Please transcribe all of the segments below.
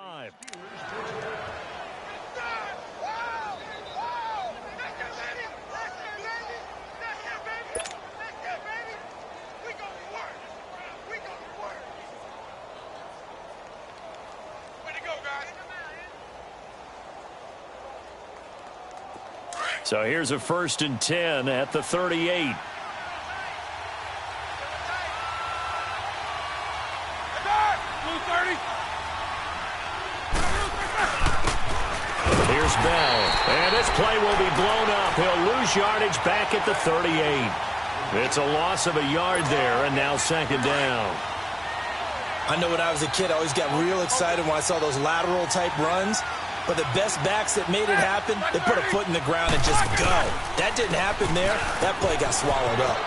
5. So here's a 1st and 10 at the 38. Here's Bell, and this play will be blown up. He'll lose yardage back at the 38. It's a loss of a yard there, and now 2nd down. I know when I was a kid, I always got real excited when I saw those lateral-type runs. But the best backs that made it happen, they put a foot in the ground and just go. That didn't happen there. That play got swallowed up.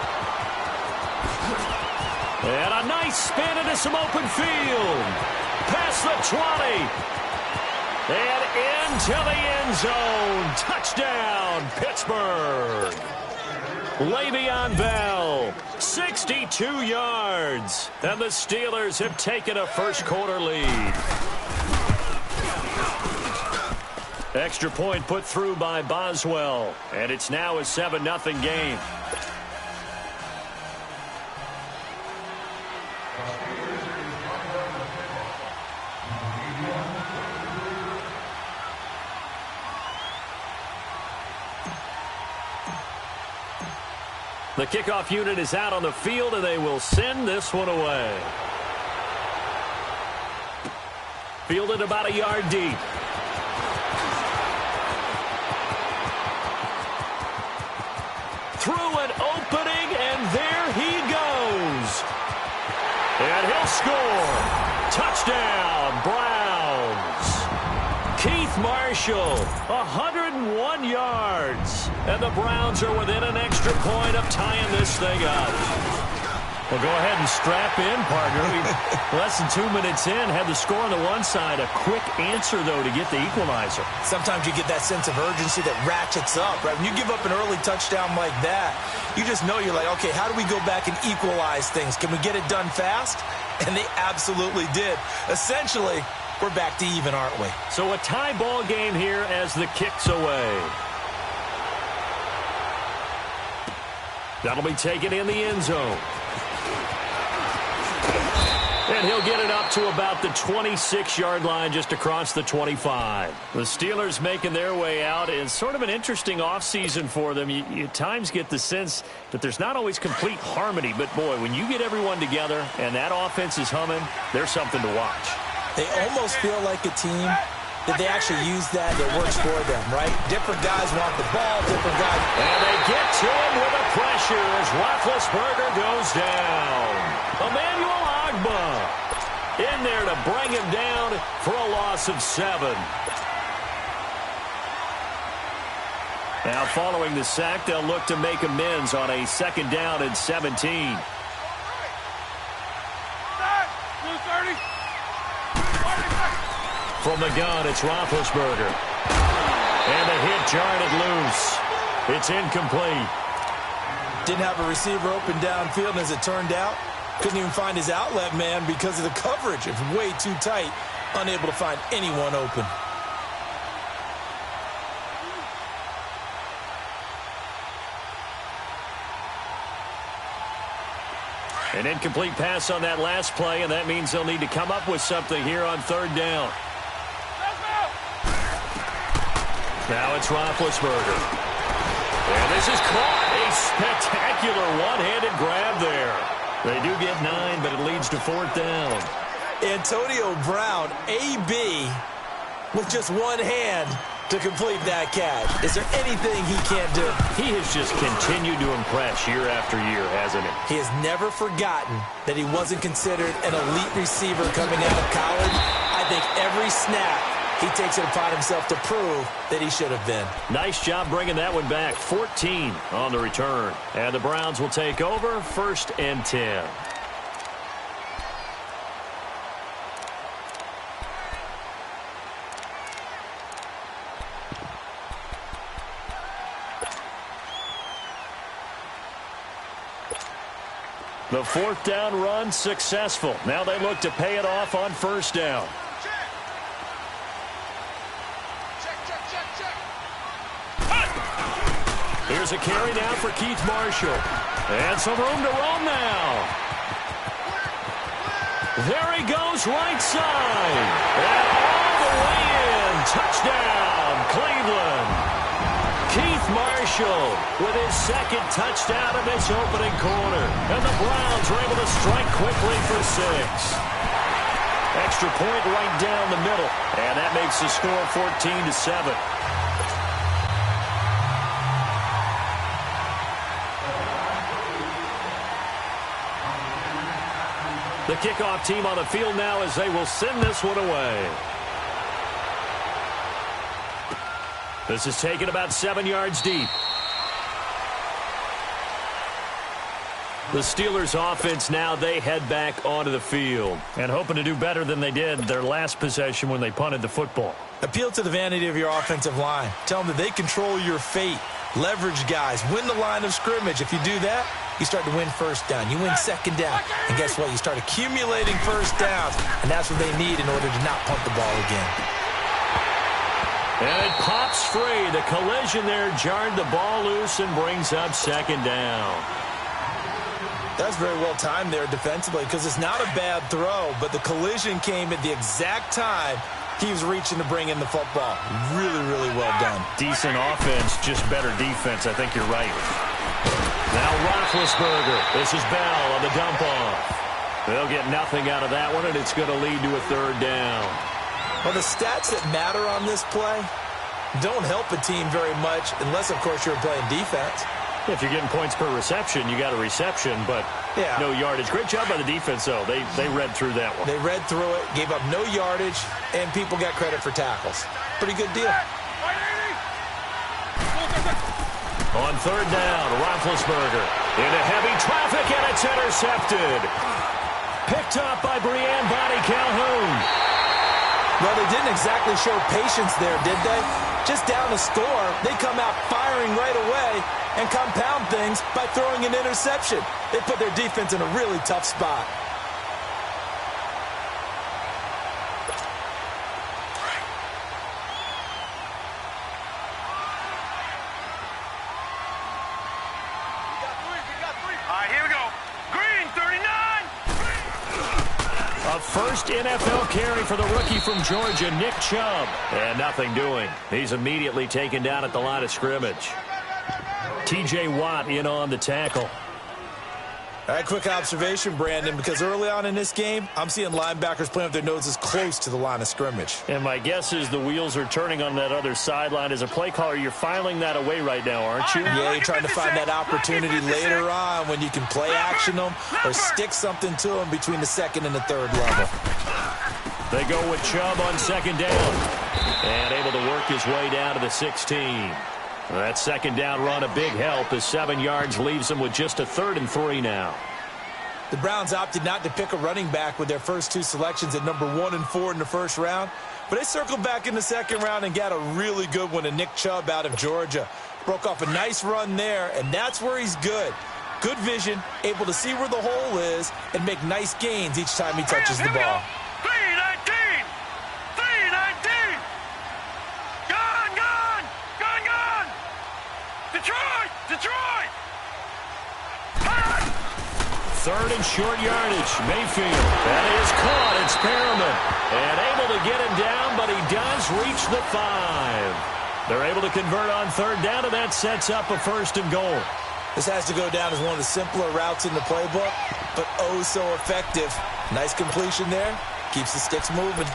And a nice spin into some open field. Past the 20. And into the end zone. Touchdown, Pittsburgh. Le'Veon Bell, 62 yards. And the Steelers have taken a first-quarter lead. Extra point put through by Boswell. And it's now a 7-0 game. The kickoff unit is out on the field, and they will send this one away. Fielded about a yard deep. Through an opening, and there he goes. And he'll score. Touchdown, Browns. Keith Marshall, 101 yards. And the Browns are within an extra point of tying this thing up. Well, go ahead and strap in, partner. Less than 2 minutes in, had the score on the one side. A quick answer, though, to get the equalizer. Sometimes you get that sense of urgency that ratchets up, right? When you give up an early touchdown like that, you just know you're like, okay, how do we go back and equalize things? Can we get it done fast? And they absolutely did. Essentially, we're back to even, aren't we? So a tie ball game here as the kick's away. That'll be taken in the end zone. And he'll get it up to about the 26-yard line, just across the 25. The Steelers making their way out. It's sort of an interesting offseason for them. You at times get the sense that there's not always complete harmony. But, boy, when you get everyone together and that offense is humming, there's something to watch. They almost feel like a team that they actually use that works for them, right? Different guys want the ball, different guys. And they get to him with a pressure as Roethlisberger goes down. Emmanuel Ogbah in there to bring him down for a loss of 7. Now following the sack, they'll look to make amends on a 2nd down and 17. From the gun, it's Roethlisberger. And the hit jarred it loose. It's incomplete. Didn't have a receiver open downfield, and as it turned out, couldn't even find his outlet man because of the coverage. It was way too tight, unable to find anyone open. An incomplete pass on that last play, and that means they'll need to come up with something here on 3rd down. Now it's Roethlisberger. And this is caught. A spectacular one-handed grab there. They do get 9, but it leads to 4th down. Antonio Brown, AB, with just one hand to complete that catch. Is there anything he can't do? He has just continued to impress year after year, hasn't he? He has never forgotten that he wasn't considered an elite receiver coming out of college. I think every snap he takes it upon himself to prove that he should have been. Nice job bringing that one back. 14 on the return. And the Browns will take over 1st and 10. The 4th down run successful. Now they look to pay it off on 1st down. Here's a carry now for Keith Marshall. And some room to roam now. There he goes, right side. And all the way in. Touchdown, Cleveland. Keith Marshall with his second touchdown of this opening quarter. And the Browns are able to strike quickly for 6. Extra point right down the middle. And that makes the score 14-7. The kickoff team on the field now as they will send this one away. This is taken about 7 yards deep. The Steelers offense now, they head back onto the field and hoping to do better than they did their last possession when they punted the football. Appeal to the vanity of your offensive line. Tell them that they control your fate. Leverage guys. Win the line of scrimmage. If you do that, you start to win first down. You win second down. And guess what? You start accumulating first downs. And that's what they need in order to not punt the ball again. And it pops free. The collision there jarred the ball loose and brings up second down. That's very well timed there defensively because it's not a bad throw, but the collision came at the exact time he was reaching to bring in the football. Really, really well done. Decent offense, just better defense. I think you're right. Now Roethlisberger. This is Bell on the dump-off. They'll get nothing out of that one, and it's going to lead to a third down. Well, the stats that matter on this play don't help a team very much unless, of course, you're playing defense. If you're getting points per reception, you got a reception, but no yardage. Great job by the defense, though. They read through that one. They read through it, gave up no yardage, and people got credit for tackles. Pretty good deal. On third down, Roethlisberger into heavy traffic, and it's intercepted. Picked up by Breanne Bonnie Calhoun. Well, they didn't exactly show patience there, did they? Just down the score, they come out firing right away and compound things by throwing an interception. They put their defense in a really tough spot. First NFL carry for the rookie from Georgia, Nick Chubb. And nothing doing. He's immediately taken down at the line of scrimmage. T.J. Watt in on the tackle. All right, quick observation, Brandon, because early on in this game, I'm seeing linebackers playing with their noses close to the line of scrimmage. And my guess is the wheels are turning on that other sideline. As a play caller, you're filing that away right now, aren't you? Yeah, you're trying to find that opportunity later on when you can play action them or stick something to them between the second and the third level. They go with Chubb on second down and able to work his way down to the 16. That second down run a big help as 7 yards leaves them with just a 3rd and 3 now. The Browns opted not to pick a running back with their first 2 selections at number 1 and 4 in the first round, but they circled back in the second round and got a really good one in Nick Chubb out of Georgia. Broke off a nice run there, and that's where he's good. Good vision, able to see where the hole is, and make nice gains each time he touches the ball. Detroit! 3rd and short yardage. Mayfield. That is caught. It's Perriman. And able to get him down, but he does reach the 5. They're able to convert on 3rd down, and that sets up a 1st and goal. This has to go down as one of the simpler routes in the playbook, but oh so effective. Nice completion there. Keeps the sticks moving.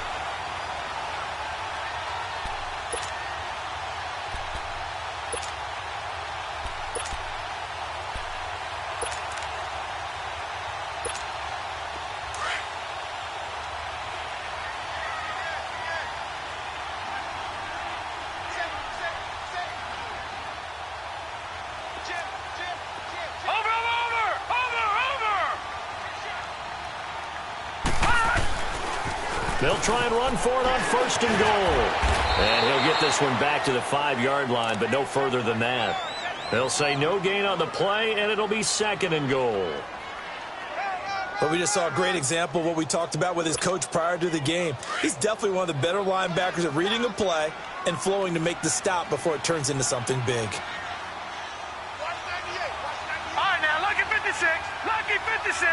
They'll try and run for it on 1st and goal. And he'll get this one back to the 5-yard line, but no further than that. They'll say no gain on the play, and it'll be 2nd and goal. But we just saw a great example of what we talked about with his coach prior to the game. He's definitely one of the better linebackers at reading a play and flowing to make the stop before it turns into something big. 56. Lucky 56.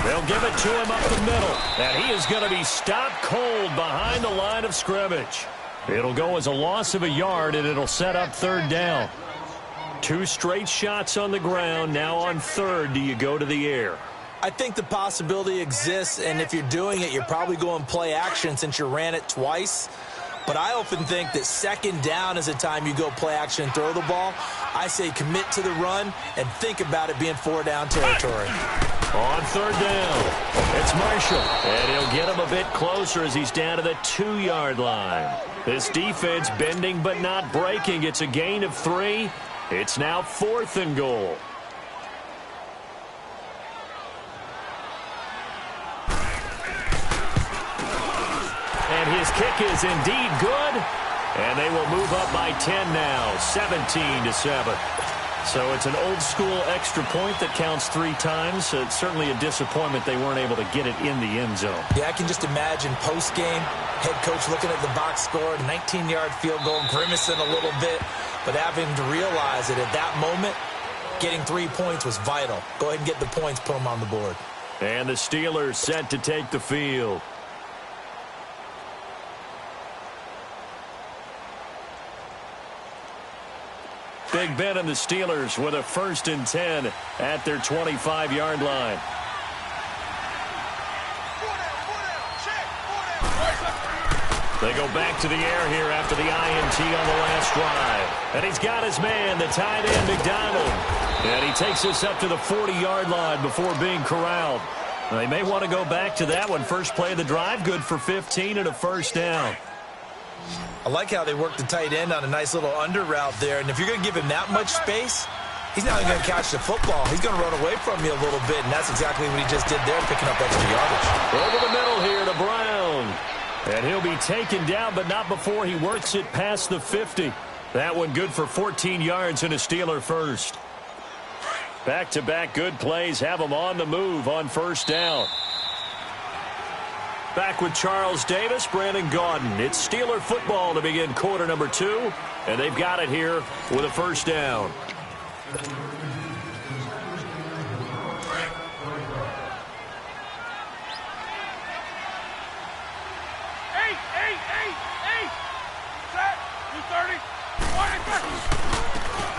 They'll give it to him up the middle, and he is going to be stopped cold behind the line of scrimmage. It'll go as a loss of a yard, and it'll set up third down. 2 straight shots on the ground. Now on third, do you go to the air? I think the possibility exists, and if you're doing it, you're probably going play action since you ran it twice. But I often think that second down is the time you go play action and throw the ball. I say commit to the run and think about it being 4-down territory. On third down, it's Marshall, and he'll get him a bit closer as he's down to the 2-yard line. This defense bending but not breaking. It's a gain of 3. It's now 4th and goal. And his kick is indeed good. And they will move up by 10 now, 17-7. So it's an old-school extra point that counts 3 times. It's certainly a disappointment they weren't able to get it in the end zone. Yeah, I can just imagine post-game, head coach looking at the box score, 19-yard field goal, grimacing a little bit, but having to realize that at that moment, getting 3 points was vital. Go ahead and get the points, put them on the board. And the Steelers set to take the field. Big Ben and the Steelers with a 1st and 10 at their 25-yard line. They go back to the air here after the INT on the last drive. And he's got his man, the tight end, McDonald. And he takes us up to the 40-yard line before being corralled. They may want to go back to that one. First play of the drive, good for 15 and a 1st down. I like how they work the tight end on a nice little under route there. And if you're going to give him that much space, he's not going to catch the football. He's going to run away from you a little bit, and that's exactly what he just did there, picking up extra yardage. Over the middle here to Brown. And he'll be taken down, but not before he works it past the 50. That one good for 14 yards and a Steeler first. Back-to-back good plays have them on the move on 1st down. Back with Charles Davis, Brandon Gaudin. It's Steeler football to begin quarter number 2, and they've got it here with a 1st down.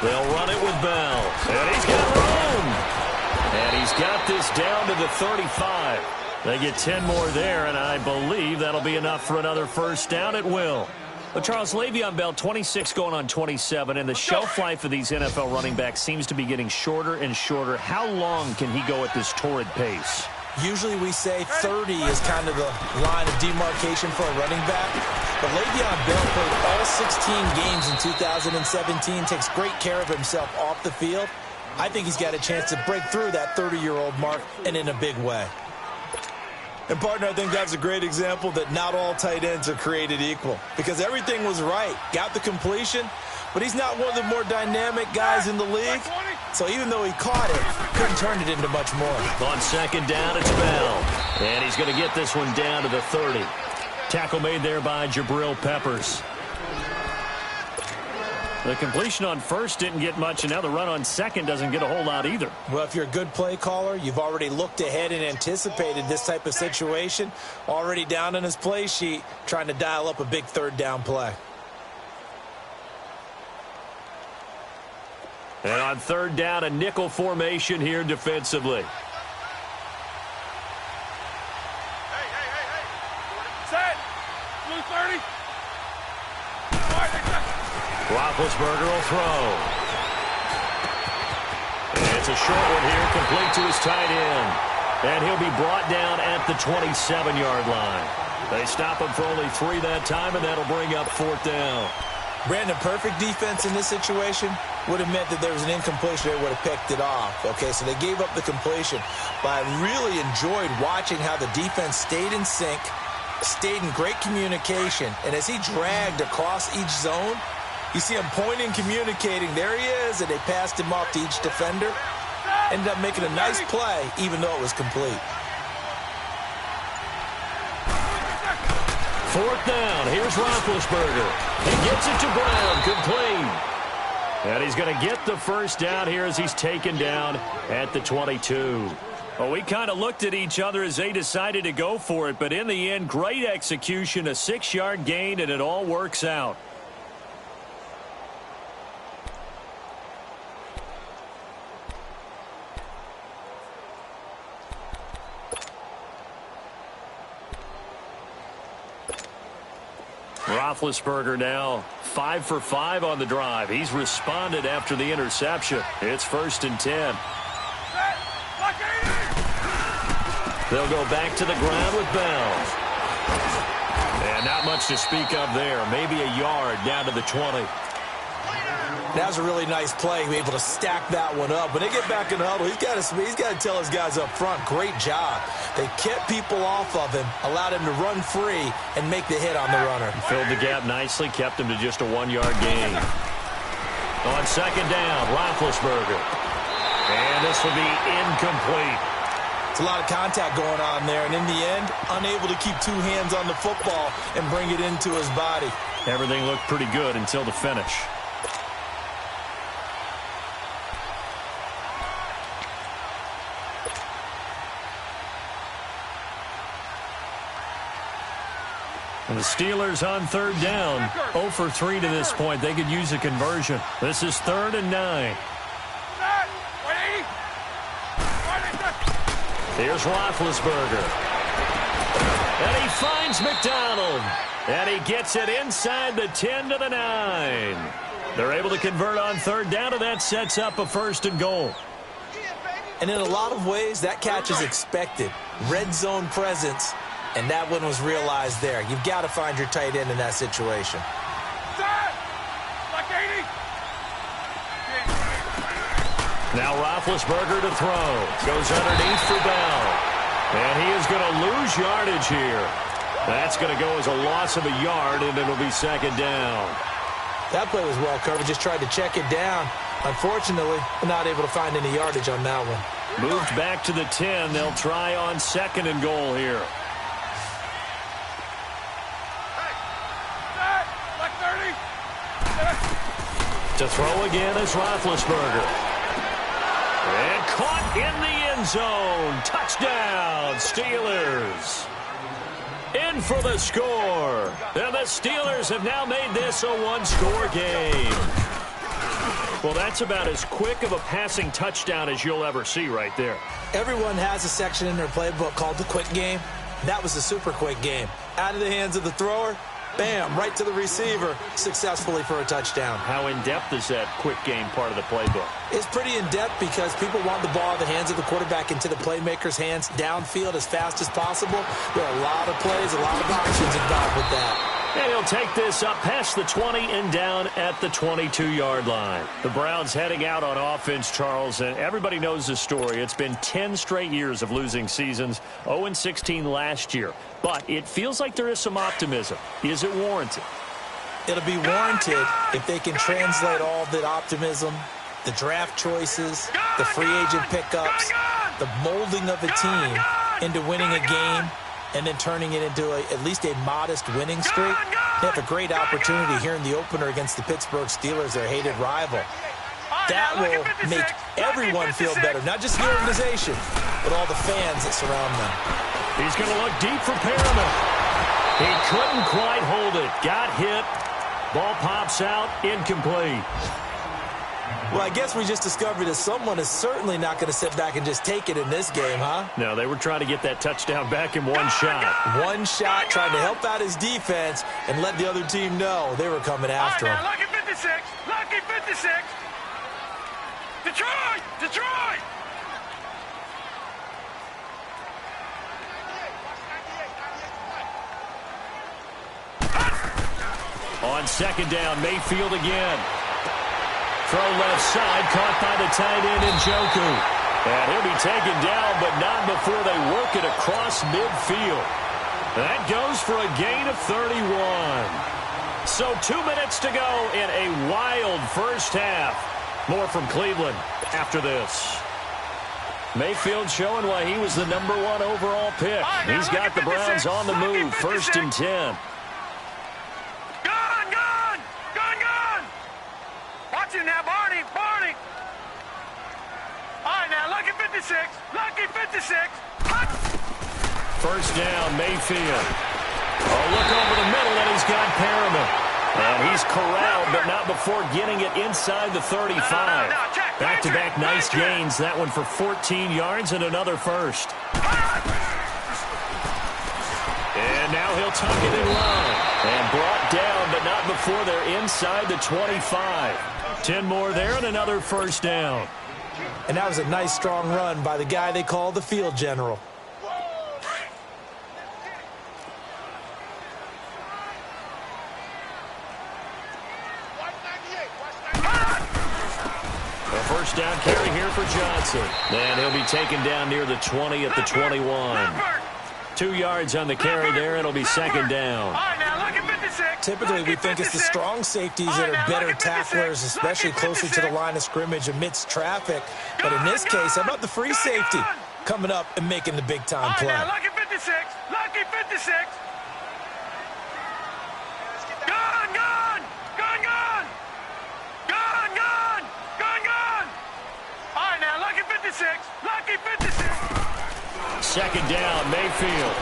They'll run it with Bell, and he's got room. And he's got this down to the 35. They get 10 more there, and I believe that'll be enough for another 1st down. It will. But Charles, Le'Veon Bell, 26 going on 27, and the shelf life of these NFL running backs seems to be getting shorter and shorter. How long can he go at this torrid pace? Usually we say 30 is kind of the line of demarcation for a running back. But Le'Veon Bell played all 16 games in 2017, takes great care of himself off the field. I think he's got a chance to break through that 30-year-old mark, and in a big way. And, partner, I think that's a great example that not all tight ends are created equal. Because everything was right. Got the completion, but he's not one of the more dynamic guys in the league. So even though he caught it, couldn't turn it into much more. On 2nd down, it's Bell. And he's going to get this one down to the 30. Tackle made there by Jabril Peppers. The completion on 1st didn't get much, and now the run on 2nd doesn't get a whole lot either. Well, if you're a good play caller, you've already looked ahead and anticipated this type of situation. Already down on his play sheet, trying to dial up a big 3rd down play. And on 3rd down, a nickel formation here defensively. Set. Blue 30. Roethlisberger will throw. And it's a short one here, complete to his tight end. And he'll be brought down at the 27-yard line. They stop him for only 3 that time, and that'll bring up 4th down. Brandon, perfect defense in this situation would have meant that there was an incompletion. They would have picked it off. Okay, so they gave up the completion. But I really enjoyed watching how the defense stayed in sync, stayed in great communication. And as he dragged across each zone, you see him pointing, communicating. There he is, and they passed him off to each defender. Ended up making a nice play, even though it was complete. 4th down. Here's Roethlisberger. He gets it to Brown. Complete. And he's going to get the first down here as he's taken down at the 22. Well, we kind of looked at each other as they decided to go for it, but in the end, great execution, a 6-yard gain, and it all works out. Roethlisberger now 5 for 5 on the drive. He's responded after the interception. It's 1st and 10. They'll go back to the ground with Bell. And not much to speak of there. Maybe a yard down to the 20. That was a really nice play. Be able to stack that one up. When they get back in the huddle, he's got to tell his guys up front, great job. They kept people off of him, allowed him to run free, and make the hit on the runner. Filled the gap nicely, kept him to just a 1-yard gain. On 2nd down, Roethlisberger. And this will be incomplete. It's a lot of contact going on there, and in the end, unable to keep 2 hands on the football and bring it into his body. Everything looked pretty good until the finish. And the Steelers on 3rd down, 0 for 3 to this point. They could use a conversion. This is 3rd and 9. Here's Roethlisberger. And he finds McDonald. And he gets it inside the 10 to the 9. They're able to convert on 3rd down, and that sets up a 1st and goal. And in a lot of ways, that catch is expected. Red zone presence. And that one was realized there. You've got to find your tight end in that situation. Now Roethlisberger to throw. Goes underneath for Bell. And he is going to lose yardage here. That's going to go as a loss of a yard, and it'll be 2nd down. That play was well covered. Just tried to check it down. Unfortunately, not able to find any yardage on that one. Moved back to the 10. They'll try on 2nd and goal here. To throw again is Roethlisberger. And caught in the end zone. Touchdown, Steelers. In for the score. And the Steelers have now made this a 1-score game. Well, that's about as quick of a passing touchdown as you'll ever see right there. Everyone has a section in their playbook called the quick game. That was the super quick game. Out of the hands of the thrower. Bam, right to the receiver, successfully for a touchdown. How in-depth is that quick game part of the playbook? It's pretty in-depth because people want the ball in the hands of the quarterback into the playmaker's hands downfield as fast as possible. There are a lot of plays, a lot of options involved with that. And he'll take this up past the 20 and down at the 22-yard line. The Browns heading out on offense, Charles, and everybody knows the story. It's been 10 straight years of losing seasons, 0-16 last year. But it feels like there is some optimism. Is it warranted? It'll be warranted if they can translate all the optimism, the draft choices, the free agent pickups, the molding of a team into winning a game and then turning it into at least a modest winning streak. They have a great opportunity here in the opener against the Pittsburgh Steelers, their hated rival. That will make everyone feel better, not just the organization, but all the fans that surround them. He's going to look deep for Perriman. He couldn't quite hold it. Got hit. Ball pops out. Incomplete. Well, I guess we just discovered that someone is certainly not going to sit back and just take it in this game, huh? No, they were trying to get that touchdown back in one shot. One shot, trying to help out his defense and let the other team know they were coming after him. Lucky 56! Lucky 56! Detroit! Detroit! On 2nd down, Mayfield again. Throw left side, caught by the tight end Njoku. And he'll be taken down, but not before they work it across midfield. That goes for a gain of 31. So 2 minutes to go in a wild first half. More from Cleveland after this. Mayfield showing why he was the #1 overall pick. He's got the Browns on the move, 1st and 10. got you now, Barney. Barney. All right, now, lucky 56. Lucky 56. Hut. First down, Mayfield. Oh, look over the middle, and he's got Perriman. And he's corralled, but not before getting it inside the 35. Back-to-back nice gains. That one for 14 yards and another first. And now he'll tuck it in low. And brought down, but not before they're inside the 25. 10 more there and another first down. And that was a nice, strong run by the guy they call the field general. First down carry here for Johnson. And he'll be taken down near the 20 at the 21. 2 yards on the carry there. It'll be second down. Typically, we think it's the strong safeties that are better tacklers, especially closer to the line of scrimmage amidst traffic. But in this case, how about the free safety coming up and making the big-time play? Lucky 56. Lucky 56. Gone, gone. Gone, gone. Gone, gone. Gone, gone. All right, now, lucky 56. Lucky 56. Second down, Mayfield.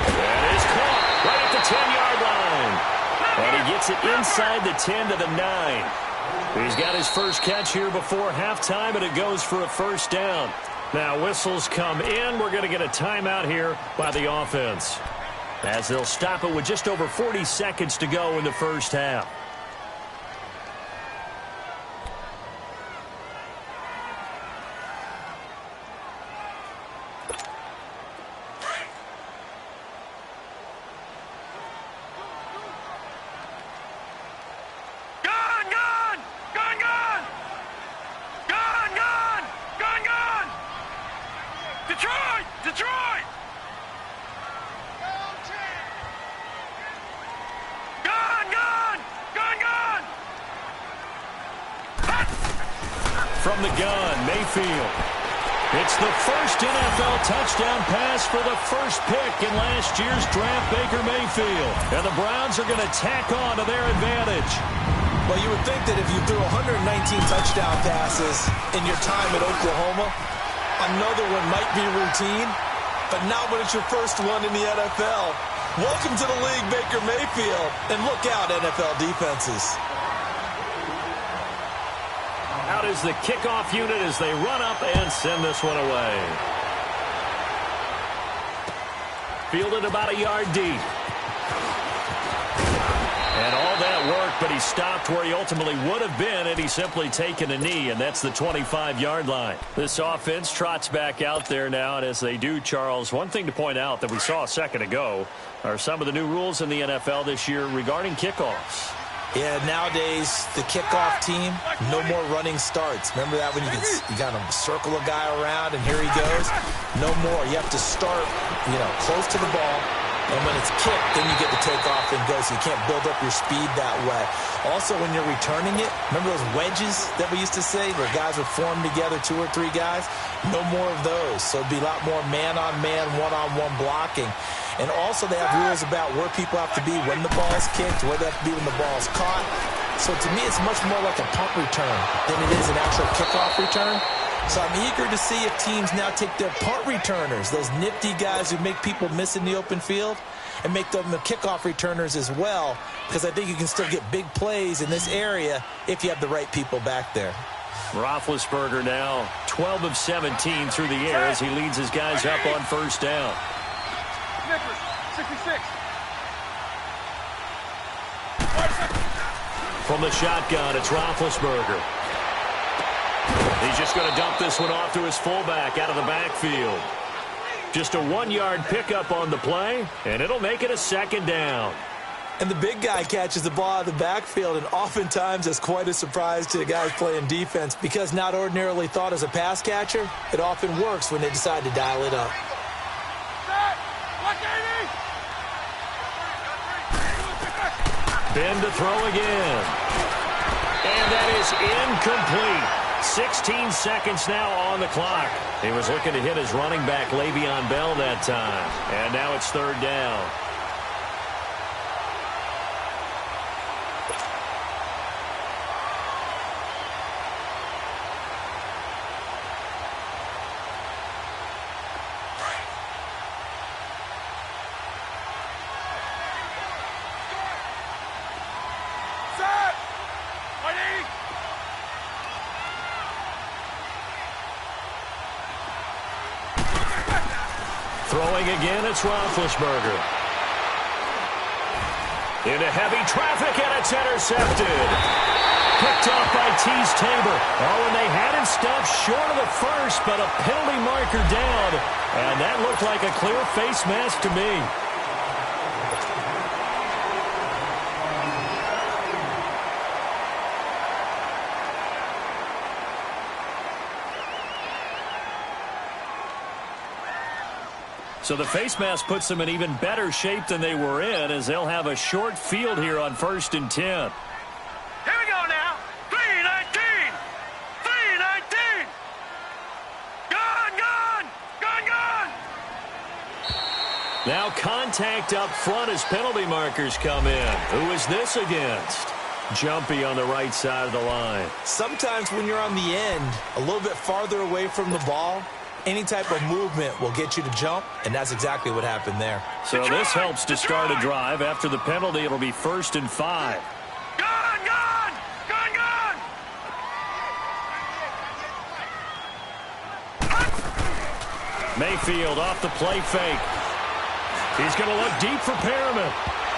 That is caught right at the 10-yard line. And he gets it inside the 10 to the 9. He's got his first catch here before halftime, and it goes for a first down. Now whistles come in. We're going to get a timeout here by the offense, as they'll stop it with just over 40 seconds to go in the first half. From the gun, Mayfield. It's the first NFL touchdown pass for the first pick in last year's draft, Baker Mayfield. And the Browns are going to tack on to their advantage. Well, you would think that if you threw 119 touchdown passes in your time at Oklahoma, another one might be routine, but not when it's your first one in the NFL. Welcome to the league, Baker Mayfield. And look out, NFL defenses. Out is the kickoff unit as they run up and send this one away. Fielded about a yard deep. And all that work, but he stopped where he ultimately would have been had he simply taken a knee, and that's the 25-yard line. This offense trots back out there now, and as they do, Charles, one thing to point out that we saw a second ago are some of the new rules in the NFL this year regarding kickoffs. Yeah, nowadays, the kickoff team, no more running starts. Remember that when you got to circle a guy around and here he goes? No more. You have to start, close to the ball. And when it's kicked, then you get to take off and go, so you can't build up your speed that way. Also, when you're returning it, remember those wedges that we used to say where guys would form together, 2 or 3 guys? No more of those. So it'd be a lot more man-on-man, one-on-one blocking. And also they have rules about where people have to be when the ball's kicked, where they have to be when the ball's caught. So to me, it's much more like a punt return than it is an actual kickoff return. So I'm eager to see if teams now take their punt returners, those nifty guys who make people miss in the open field, and make them the kickoff returners as well, because I think you can still get big plays in this area if you have the right people back there. Roethlisberger now 12 of 17 through the air as he leads his guys up on first down. 66. From the shotgun, it's Roethlisberger. He's just going to dump this one off to his fullback out of the backfield. Just a 1-yard pickup on the play, and it'll make it a second down. And the big guy catches the ball out of the backfield, and oftentimes it's quite a surprise to the guys playing defense because not ordinarily thought as a pass catcher, it often works when they decide to dial it up. Ben to throw again. And that is incomplete. 16 seconds now on the clock. He was looking to hit his running back, Le'Veon Bell, that time. And now it's third down. Throwing again, it's Roethlisberger. Into heavy traffic, and it's intercepted. Picked off by Tease Tabor. Oh, and they had him stopped short of the first, but a penalty marker down. And that looked like a clear face mask to me. So the face mask puts them in even better shape than they were in, as they'll have a short field here on 1st and 10. Here we go now. 3-19. 3-19. Gone. Now contact up front as penalty markers come in. Who is this against? Jumpy on the right side of the line. Sometimes when you're on the end, a little bit farther away from the ball, any type of movement will get you to jump, and that's exactly what happened there. So this helps to start a drive. After the penalty, it'll be 1st and 5. Gone. Mayfield off the play fake. He's going to look deep for Perriman.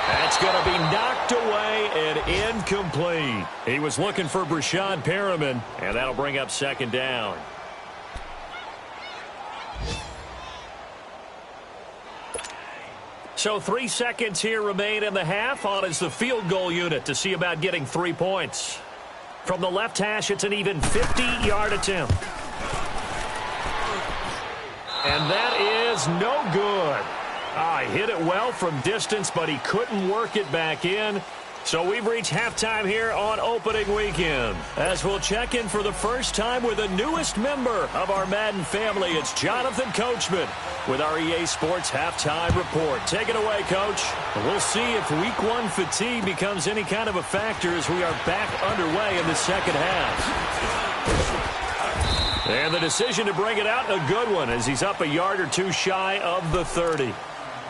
That's going to be knocked away and incomplete. He was looking for Brashad Perriman, and that'll bring up 2nd down. So 3 seconds here remain in the half. On is the field goal unit to see about getting 3 points. From the left hash, it's an even 50-yard attempt. And that is no good. He hit it well from distance, but he couldn't work it back in. So we've reached halftime here on opening weekend. As we'll check in for the first time with the newest member of our Madden family, it's Jonathan Coachman with our EA Sports Halftime Report. Take it away, Coach. We'll see if Week 1 fatigue becomes any kind of a factor as we are back underway in the second half. And the decision to bring it out, a good one, as he's up a yard or two shy of the 30.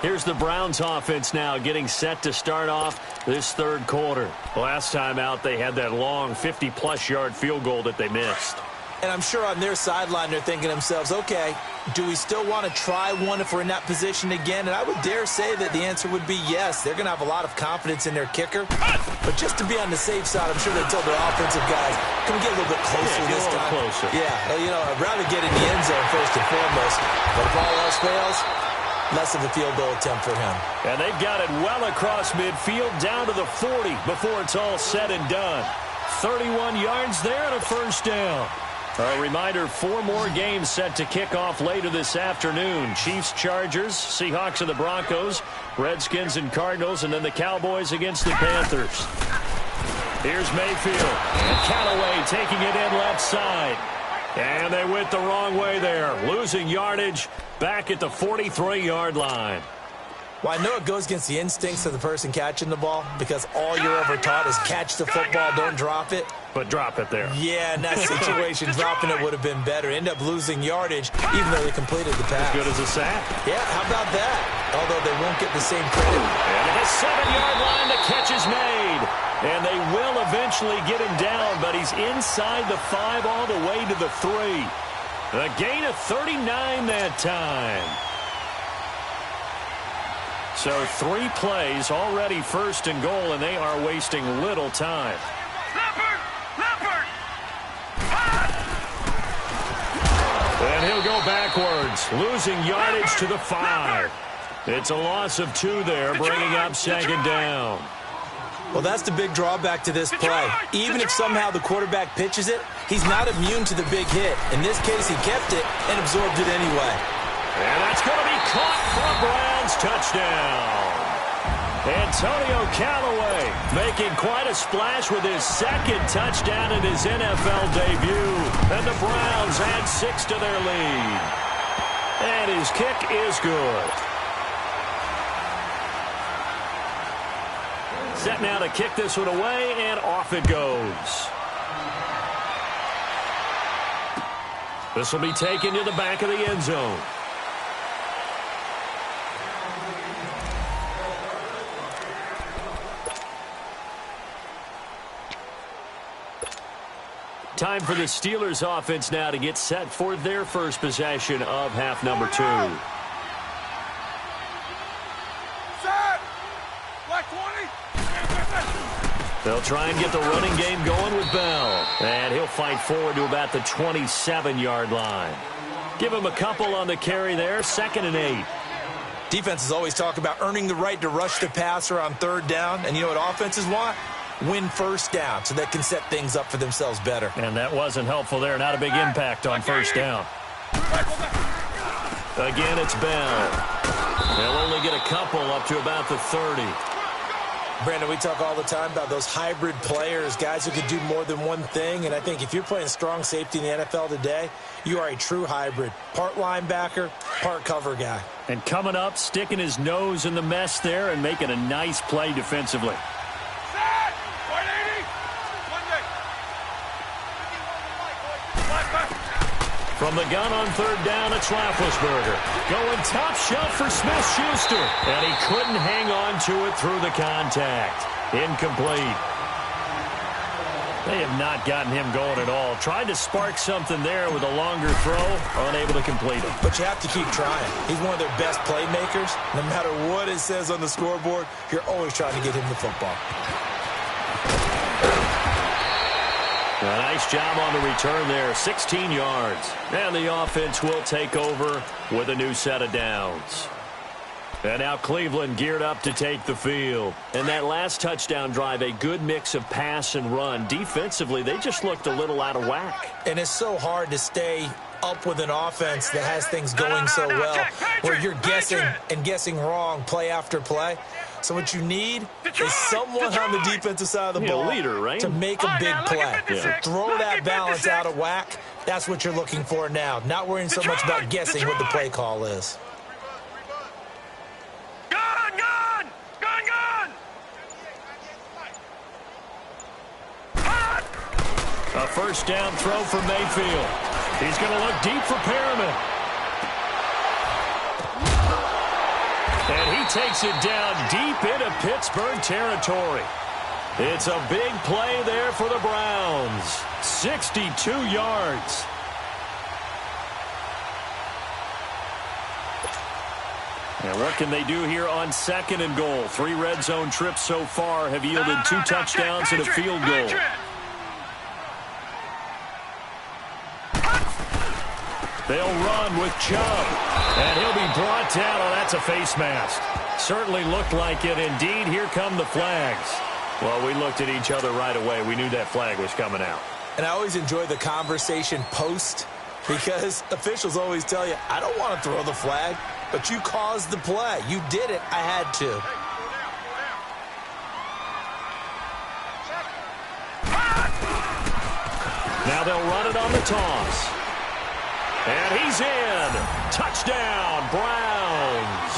Here's the Browns offense now getting set to start off this third quarter. Last time out, they had that long 50-plus yard field goal that they missed. And I'm sure on their sideline they're thinking to themselves, okay, do we still want to try one if we're in that position again? And I would dare say that the answer would be yes. They're going to have a lot of confidence in their kicker. But just to be on the safe side, I'm sure they told their offensive guys, can we get a little bit closer this time? Closer. Yeah, I'd rather get in the end zone first and foremost. But if all else fails, less of a field goal attempt for him. And they've got it well across midfield down to the 40 before it's all said and done. 31 yards there and a first down. A reminder, 4 more games set to kick off later this afternoon. Chiefs, Chargers, Seahawks and the Broncos, Redskins and Cardinals, and then the Cowboys against the Panthers. Here's Mayfield. And Callaway taking it in left side. And they went the wrong way there, losing yardage back at the 43-yard line. Well, I know it goes against the instincts of the person catching the ball because all you're ever taught is catch the football, don't drop it. But drop it there. Yeah, in that situation, dropping it would have been better. End up losing yardage, even though they completed the pass. As good as a sack. Yeah, how about that? Although they won't get the same credit. And at the 7-yard line, the catch is made. And they will eventually get him down, but he's inside the 5 all the way to the 3. A gain of 39 that time. So 3 plays, already 1st and goal, and they are wasting little time. Leopard! And he'll go backwards, losing yardage to the 5. It's a loss of 2 there, bringing up 2nd down. Well, that's the big drawback to this play. Even if somehow the quarterback pitches it, he's not immune to the big hit. In this case, he kept it and absorbed it anyway. And that's going to be caught for a Browns touchdown. Antonio Callaway making quite a splash with his 2nd touchdown in his NFL debut. And the Browns add 6 to their lead. And his kick is good. Set now to kick this one away, and off it goes. This will be taken to the back of the end zone. Time for the Steelers offense now to get set for their first possession of half number 2. They'll try and get the running game going with Bell. And he'll fight forward to about the 27-yard line. Give him a couple on the carry there, 2nd and 8. Defenses always talk about earning the right to rush the passer on 3rd down. And you know what offenses want? Win 1st down so they can set things up for themselves better. And that wasn't helpful there. Not a big impact on 1st down. Again, it's Bell. They'll only get a couple up to about the 30. Brandon, we talk all the time about those hybrid players, guys who could do more than one thing. And I think if you're playing strong safety in the NFL today, you are a true hybrid. Part linebacker, part cover guy. And coming up, sticking his nose in the mess there and making a nice play defensively. From the gun on 3rd down, it's Roethlisberger. Going top shelf for Smith-Schuster. And he couldn't hang on to it through the contact. Incomplete. They have not gotten him going at all. Tried to spark something there with a longer throw. Unable to complete it. But you have to keep trying. He's one of their best playmakers. No matter what it says on the scoreboard, you're always trying to get him the football. A nice job on the return there, 16 yards. And the offense will take over with a new set of downs. And now Cleveland geared up to take the field. And that last touchdown drive, a good mix of pass and run. Defensively, they just looked a little out of whack. And it's so hard to stay up with an offense that has things going so well, where you're guessing wrong play after play. So what you need is someone on the defensive side of the ball leader, right? to make a big play. Throw that balance out of whack. That's what you're looking for now. Not worrying so much about guessing what the play call is. A 1st down throw for Mayfield. He's going to look deep for Perriman. And he takes it down deep into Pittsburgh territory. It's a big play there for the Browns. 62 yards. And what can they do here on 2nd and goal? 3 red zone trips so far have yielded 2 touchdowns and a field goal. They'll run with Chubb. And he'll be brought down. Oh, that's a face mask. Certainly looked like it. Indeed, here come the flags. Well, we looked at each other right away. We knew that flag was coming out. And I always enjoy the conversation post, because officials always tell you, I don't want to throw the flag, but you caused the play. You did it. I had to. Now they'll run it on the toss. And he's in. Touchdown, Browns.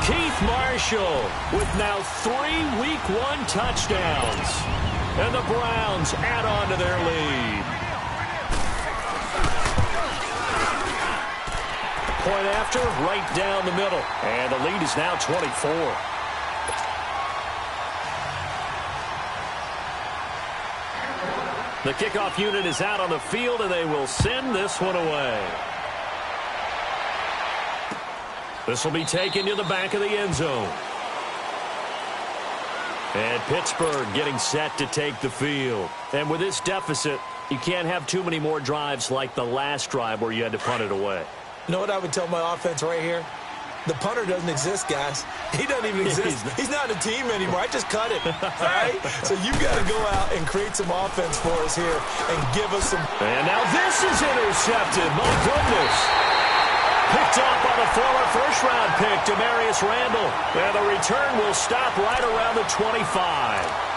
Keith Marshall with now 3 Week 1 touchdowns. And the Browns add on to their lead. Point after, right down the middle. And the lead is now 24. The kickoff unit is out on the field, and they will send this one away. This will be taken to the back of the end zone. And Pittsburgh getting set to take the field. And with this deficit, you can't have too many more drives like the last drive where you had to punt it away. You know what I would tell my offense right here? The punter doesn't exist, guys. He doesn't even exist. He's not a team anymore. I just cut it, all right? So you've got to go out and create some offense for us here and give us some. And now this is intercepted. My goodness. Picked up by the former first-round pick, Demarius Randall. And the return will stop right around the 25.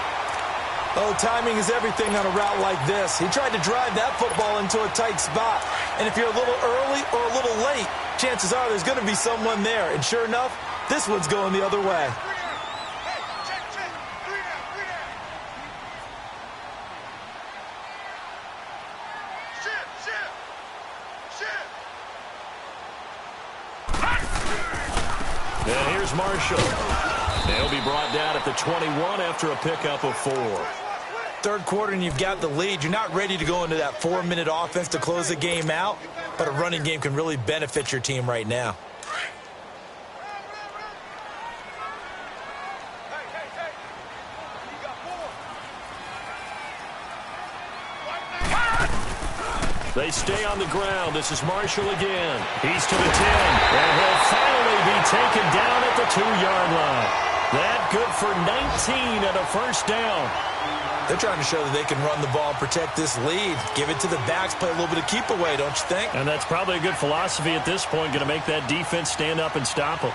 Oh, timing is everything on a route like this. He tried to drive that football into a tight spot. And if you're a little early or a little late, chances are there's going to be someone there. And sure enough, this one's going the other way. And here's Marshall. They'll be brought down at the 21 after a pickup of 4. Third quarter and you've got the lead. You're not ready to go into that 4-minute offense to close the game out, but a running game can really benefit your team right now. They stay on the ground. This is Marshall again. He's to the 10, and he'll finally be taken down at the 2-yard line. That good for 19 and a first down. They're trying to show that they can run the ball and protect this lead. Give it to the backs, play a little bit of keep away, don't you think? And that's probably a good philosophy at this point, going to make that defense stand up and stop them.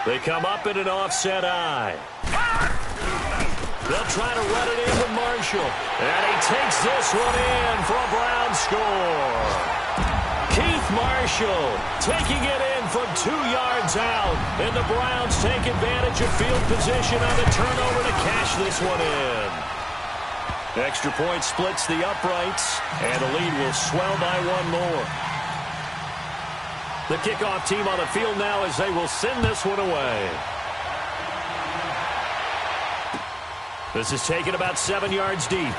They come up in an offset eye. They'll try to run it in with Marshall. And he takes this one in for a Brown score. Keith Marshall taking it in from 2 yards out. And the Browns take advantage of field position on the turnover to cash this one in. Extra point splits the uprights. And the lead will swell by one more. The kickoff team on the field now as they will send this one away. This is taken about 7 yards deep.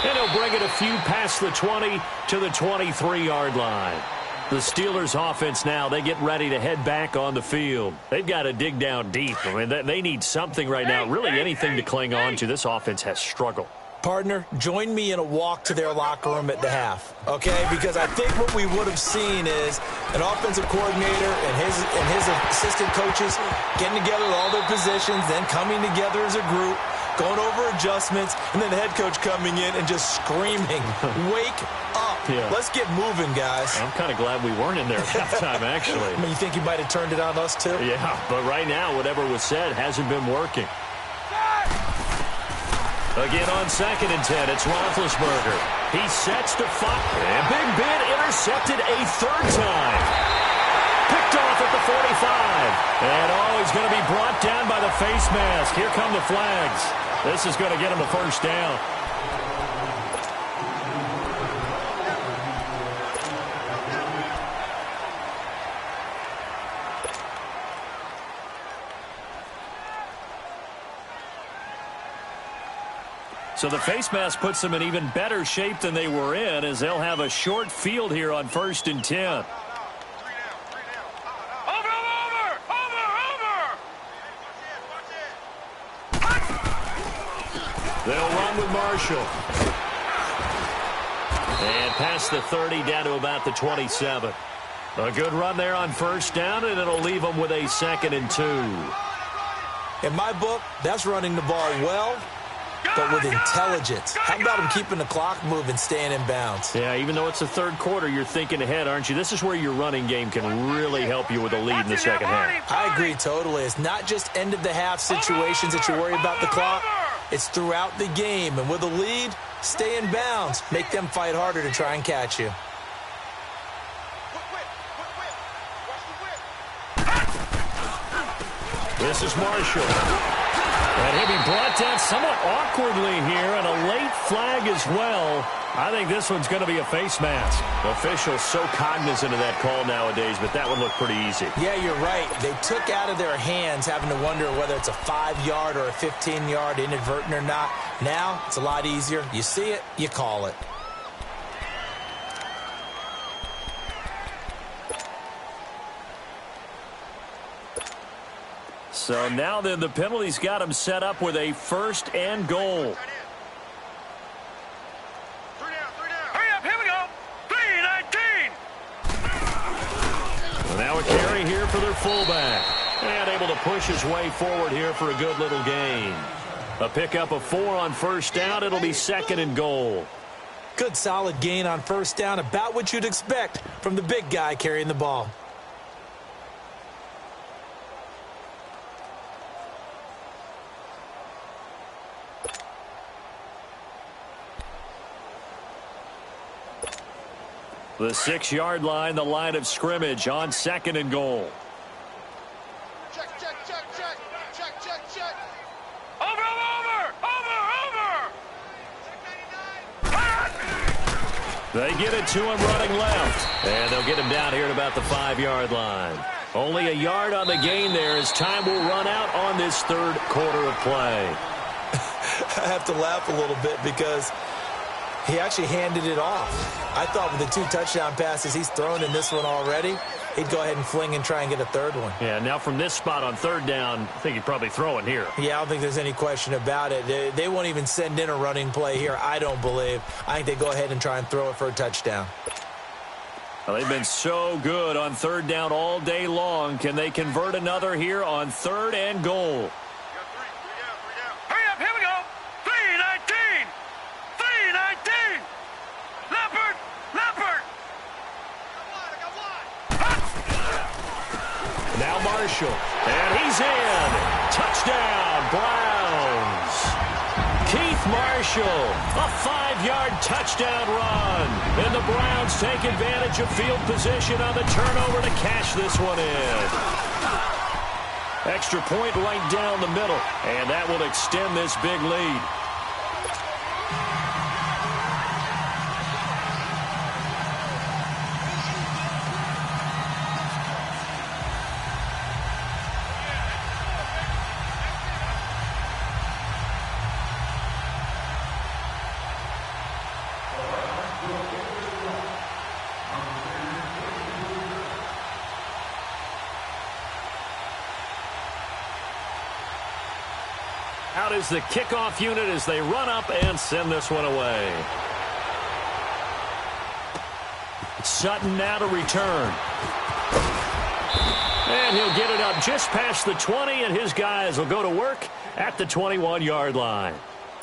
And he'll bring it a few past the 20 to the 23-yard line. The Steelers' offense now, they get ready to head back on the field. They've got to dig down deep. I mean, they need something right now, really anything to cling on to. This offense has struggled. Partner, join me in a walk to their locker room at the half, okay? Because I think what we would have seen is an offensive coordinator and his assistant coaches getting together with all their positions, then coming together as a group, going over adjustments, and then the head coach coming in and just screaming, wake up. Yeah. Let's get moving, guys. I'm kind of glad we weren't in there at halftime, actually. I mean, you think you might have turned it on us, too? Yeah, but right now, whatever was said hasn't been working. Again on 2nd and 10, it's Roethlisberger. He sets to fire. And Big Ben intercepted a 3rd time. Picked off at the 45. And he's going to be brought down by the face mask. Here come the flags. This is going to get him a first down. So the face mask puts them in even better shape than they were in, as they'll have a short field here on 1st and 10. Over! They'll run with Marshall. And past the 30 down to about the 27. A good run there on 1st down, and it'll leave them with a 2nd and 2. In my book, that's running the ball well, but with intelligence. How about him keeping the clock moving, staying in bounds? Yeah, even though it's the 3rd quarter, you're thinking ahead, aren't you? This is where your running game can really help you with a lead in the 2nd half. I agree totally. It's not just end-of-the-half situations that you worry about the clock. It's throughout the game. And with a lead, stay in bounds. Make them fight harder to try and catch you. This is Marshall. And he'll be brought down somewhat awkwardly here, and a late flag as well. I think this one's going to be a face mask. Officials so cognizant of that call nowadays, but that one looked pretty easy. Yeah, you're right. They took out of their hands having to wonder whether it's a 5-yard or a 15-yard inadvertent or not. Now, it's a lot easier. You see it, you call it. So now then, the penalty's got him set up with a 1st and goal. Hurry up, here we go. 3-19. Now a carry here for their fullback. And able to push his way forward here for a good little gain. A pickup of 4 on 1st down. It'll be 2nd and goal. Good solid gain on 1st down. About what you'd expect from the big guy carrying the ball. The 6-yard line, the line of scrimmage on 2nd and goal. Check. Over. They get it to him running left. And they'll get him down here at about the 5-yard line. Only a yard on the gain there as time will run out on this 3rd quarter of play. I have to laugh a little bit because He actually handed it off. I thought with the 2 touchdown passes he's thrown in this one already, he'd go ahead and fling and try and get a third one. Yeah, now from this spot on third down, I think he'd probably throw it here. Yeah, I don't think there's any question about it. They won't even send in a running play here, I don't believe. I think they go ahead and try and throw it for a touchdown. Well, they've been so good on third down all day long. Can they convert another here on 3rd and goal? Hurry up, here we go. 3-19. 3-19. Leopard. Leopard. Now Marshall. And he's in. Touchdown, Browns. Keith Marshall, a 5-yard touchdown run. And the Browns take advantage of field position on the turnover to cash this one in. Extra point right down the middle. And that will extend this big lead. Out is the kickoff unit as they run up and send this one away. Sutton now to return. And he'll get it up just past the 20, and his guys will go to work at the 21-yard line.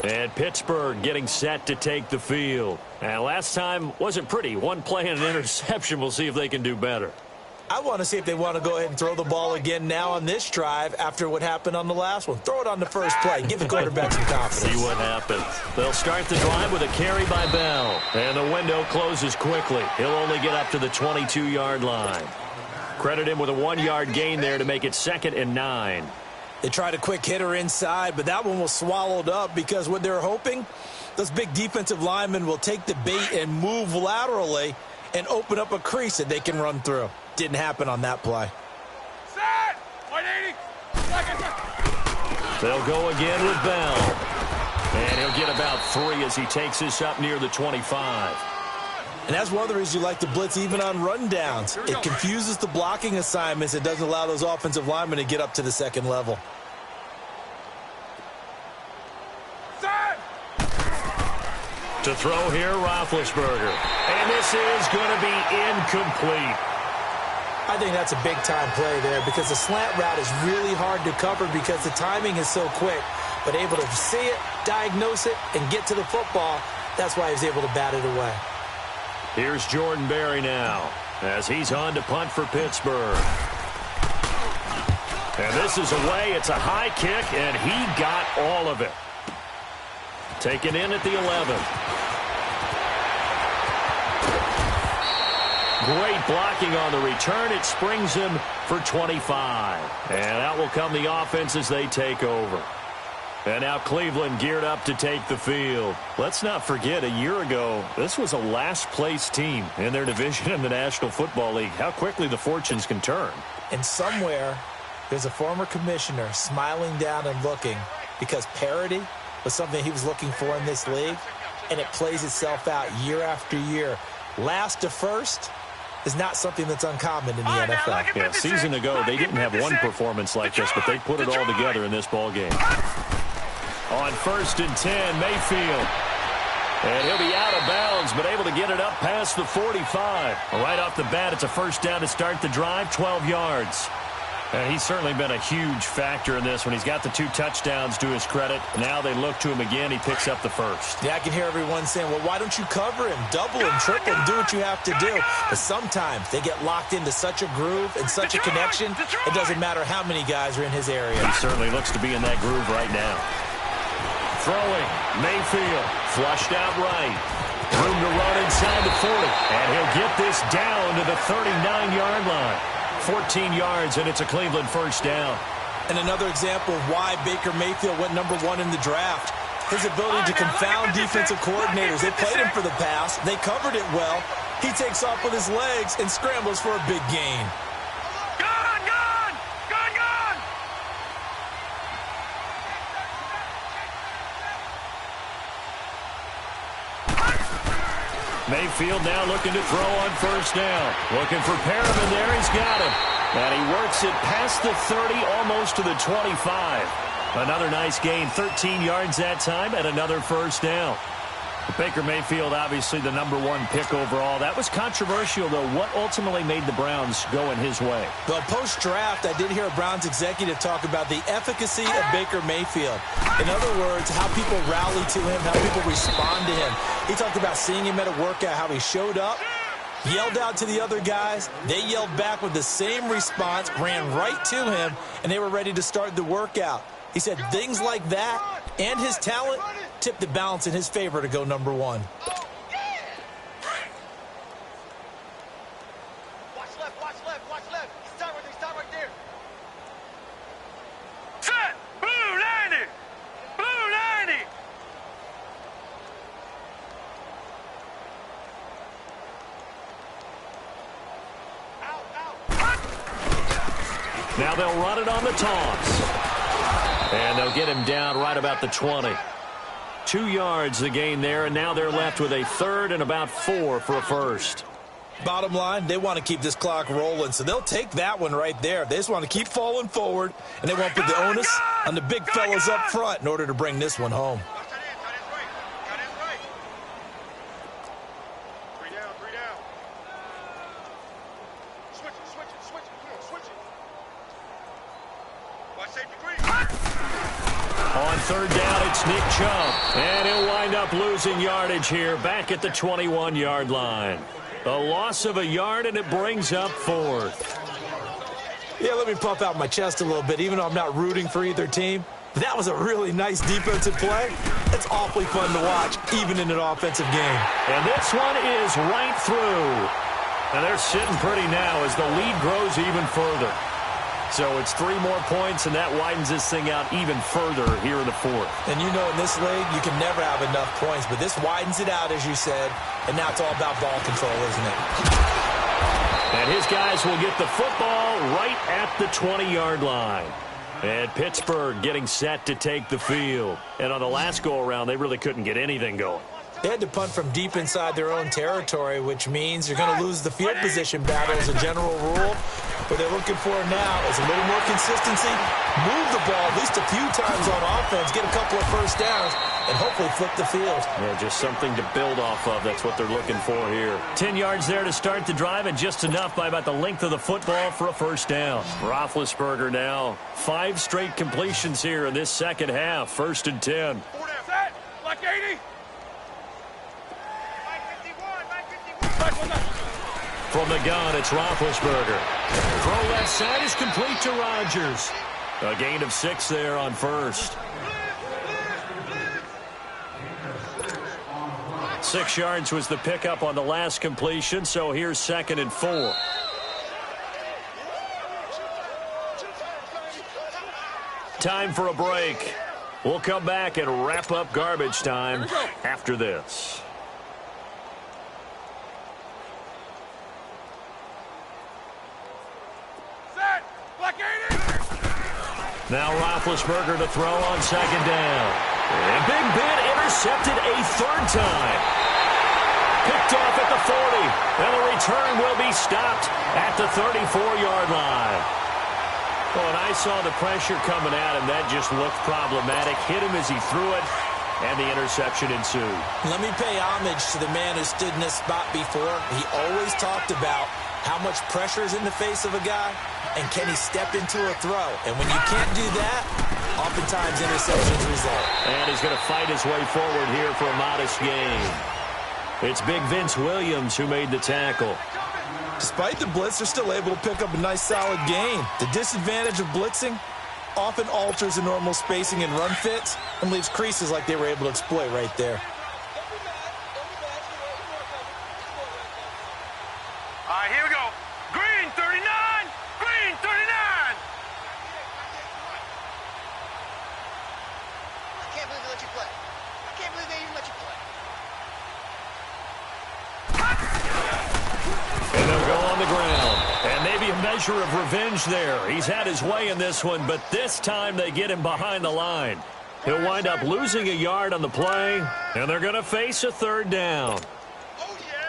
And Pittsburgh getting set to take the field. And last time wasn't pretty. One play and an interception. We'll see if they can do better. I want to see if they want to go ahead and throw the ball again now on this drive after what happened on the last one. Throw it on the first play. Give the quarterback some confidence. See what happens. They'll start the drive with a carry by Bell. And the window closes quickly. He'll only get up to the 22-yard line. Credit him with a 1-yard gain there to make it 2nd and 9. They tried a quick hitter inside, but that one was swallowed up because what they're hoping, those big defensive linemen will take the bait and move laterally and open up a crease that they can run through. Didn't happen on that play. Set. 180. They'll go again with Bell. And he'll get about 3 as he takes this up near the 25. And that's one of the reasons you like to blitz even on rundowns. It confuses the blocking assignments. It doesn't allow those offensive linemen to get up to the second level. Set. To throw here, Roethlisberger. And this is going to be incomplete. I think that's a big-time play there because the slant route is really hard to cover because the timing is so quick. But able to see it, diagnose it, and get to the football, that's why he was able to bat it away. Here's Jordan Berry now as he's on to punt for Pittsburgh. And this is away. It's a high kick, and he got all of it. Taken in at the 11. Great blocking on the return. It springs him for 25. And out will come the offense as they take over. And now Cleveland geared up to take the field. Let's not forget, a year ago, this was a last-place team in their division in the National Football League. How quickly the fortunes can turn. And somewhere, there's a former commissioner smiling down and looking because parity was something he was looking for in this league, and it plays itself out year after year. Last to first is not something that's uncommon in the NFL. Yeah, a season ago, they didn't have one performance like this, but they put it all together in this ball game. On 1st and 10, Mayfield. And he'll be out of bounds, but able to get it up past the 45. Right off the bat, it's a first down to start the drive, 12 yards. And he's certainly been a huge factor in this one. He's got the 2 touchdowns to his credit. Now they look to him again. He picks up the first. Yeah, I can hear everyone saying, well, why don't you cover him? Double him, triple him, do what you have to do. But sometimes they get locked into such a groove and such a connection, it doesn't matter how many guys are in his area. He certainly looks to be in that groove right now. Throwing, Mayfield, flushed out right. Room to run inside the 40. And he'll get this down to the 39-yard line. 14 yards, and it's a Cleveland first down. And another example of why Baker Mayfield went number 1 in the draft. His ability to confound defensive coordinators. They played him for the pass. They covered it well. He takes off with his legs and scrambles for a big gain. Gone, gone, gone, gone. Mayfield now looking to throw on first down. Looking for Perriman there. He's got him. And he works it past the 30, almost to the 25. Another nice gain, 13 yards that time, and another first down. Baker Mayfield, obviously the #1 pick overall. That was controversial, though. What ultimately made the Browns go in his way? Well, post-draft, I did hear a Browns executive talk about the efficacy of Baker Mayfield. In other words, how people rally to him, how people respond to him. He talked about seeing him at a workout, how he showed up, yelled out to the other guys. They yelled back with the same response, ran right to him, and they were ready to start the workout. He said things like that and his talent tipped the balance in his favor to go #1. Watch left, watch left, watch left. Stop right there. Set! Blue 90! Blue 90! Out! Now they'll run it on the toss. And they'll get him down right about the 20. 2 yards the gain there, and now they're left with a third and about 4 for a first. Bottom line, they want to keep this clock rolling, so they'll take that one right there. They just want to keep falling forward, and they won't put the onus on the big fellas up front in order to bring this one home. Three down. Switch it. Come on, switch it. Watch safety green. On third down, it's Nick Chubb. And he'll wind up losing yardage here back at the 21-yard line. A loss of a yard, and it brings up 4th. Yeah, let me puff out my chest a little bit, even though I'm not rooting for either team. That was a really nice defensive play. It's awfully fun to watch, even in an offensive game. And this one is right through. And they're sitting pretty now as the lead grows even further. So it's 3 more points, and that widens this thing out even further here in the 4th. And you know in this league, you can never have enough points, but this widens it out, as you said, and now it's all about ball control, isn't it? And his guys will get the football right at the 20-yard line. And Pittsburgh getting set to take the field. And on the last go-around, they really couldn't get anything going. They had to punt from deep inside their own territory, which means you're going to lose the field position battle as a general rule. What they're looking for now is a little more consistency, move the ball at least a few times on offense, get a couple of first downs, and hopefully flip the field. Yeah, just something to build off of. That's what they're looking for here. 10 yards there to start the drive, and just enough by about the length of the football for a first down. Roethlisberger now 5 straight completions here in this second half. 1st and 10. Set! Like 80! From the gun, it's Roethlisberger. Throw left side is complete to Rodgers. A gain of 6 there on first. 6 yards was the pickup on the last completion, so here's 2nd and 4. Time for a break. We'll come back and wrap up garbage time after this. Now Roethlisberger to throw on 2nd down. And Big Ben intercepted a 3rd time. Picked off at the 40. And the return will be stopped at the 34-yard line. Well, when I saw the pressure coming at him, that just looked problematic. Hit him as he threw it, and the interception ensued. Let me pay homage to the man who stood in this spot before. He always talked about how much pressure is in the face of a guy, and can he step into a throw? And when you can't do that, oftentimes interceptions result. And he's going to fight his way forward here for a modest gain. It's Big Vince Williams who made the tackle. Despite the blitz, they're still able to pick up a nice solid gain. The disadvantage of blitzing often alters the normal spacing and run fits and leaves creases like they were able to exploit right there. All right, here we go. Green 39! Green 39! I can't believe they let you play. I can't believe they even let you play. And they'll go on the ground. And maybe a measure of revenge there. He's had his way in this one, but this time they get him behind the line. He'll wind up losing a yard on the play, and they're going to face a 3rd down. Oh, yeah!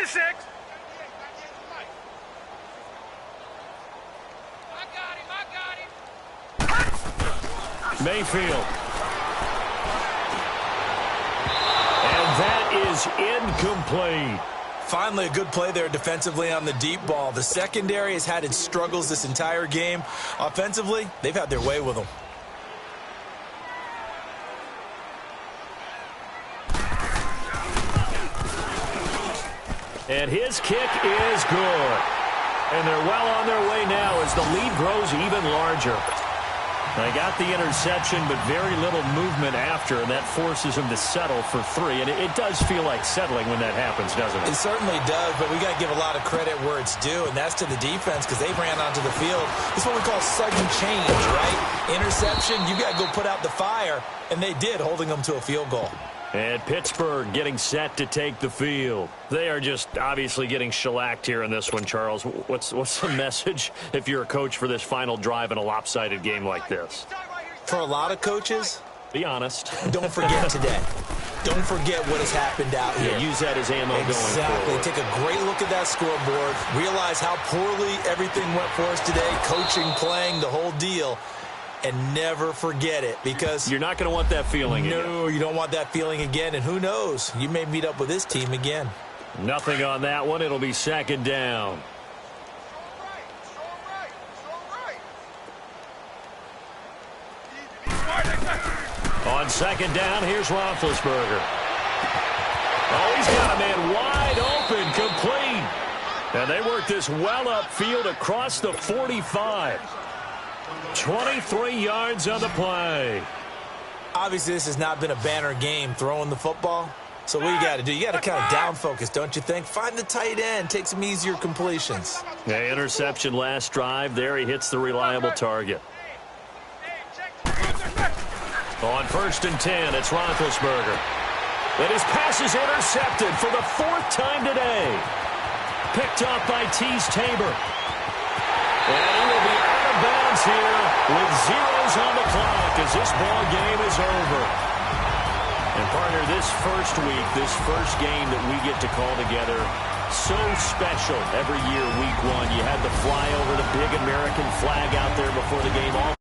56. Mayfield. And that is incomplete. Finally, a good play there defensively on the deep ball. The secondary has had its struggles this entire game. Offensively, they've had their way with them. And his kick is good. And they're well on their way now as the lead grows even larger. They got the interception, but very little movement after, and that forces him to settle for 3. And it does feel like settling when that happens, doesn't it? It certainly does, but we got to give a lot of credit where it's due, and that's to the defense because they ran onto the field. This is what we call sudden change, right? Interception, you got to go put out the fire, and they did, holding them to a field goal. And Pittsburgh getting set to take the field. They are just obviously getting shellacked here in this one, Charles. What's the message if you're a coach for this final drive in a lopsided game like this? For a lot of coaches, be honest. Don't forget today. Don't forget what has happened out here. Yeah, use that as ammo going Exactly. forward. Take a great look at that scoreboard. Realize how poorly everything went for us today. Coaching, playing, the whole deal. And never forget it because you're not going to want that feeling again. No, you don't want that feeling again. And who knows? You may meet up with this team again. Nothing on that one. It'll be second down. On second down, here's Roethlisberger. Oh, he's got a man wide open, complete. And they work this well upfield across the 45. 23 yards on the play. Obviously, this has not been a banner game throwing the football. So what you got to do? You got to kind of down focus, don't you think? Find the tight end. Take some easier completions. Yeah, interception last drive. There he hits the reliable target. On 1st and 10, it's Roethlisberger. And his pass is intercepted for the 4th time today. Picked off by Tease Tabor. And he will be out of bounds here with zeros on the clock as this ball game is over. And, partner, this first week, this first game that we get to call together, so special every year, week 1. You had the flyover, the big American flag out there before the game. All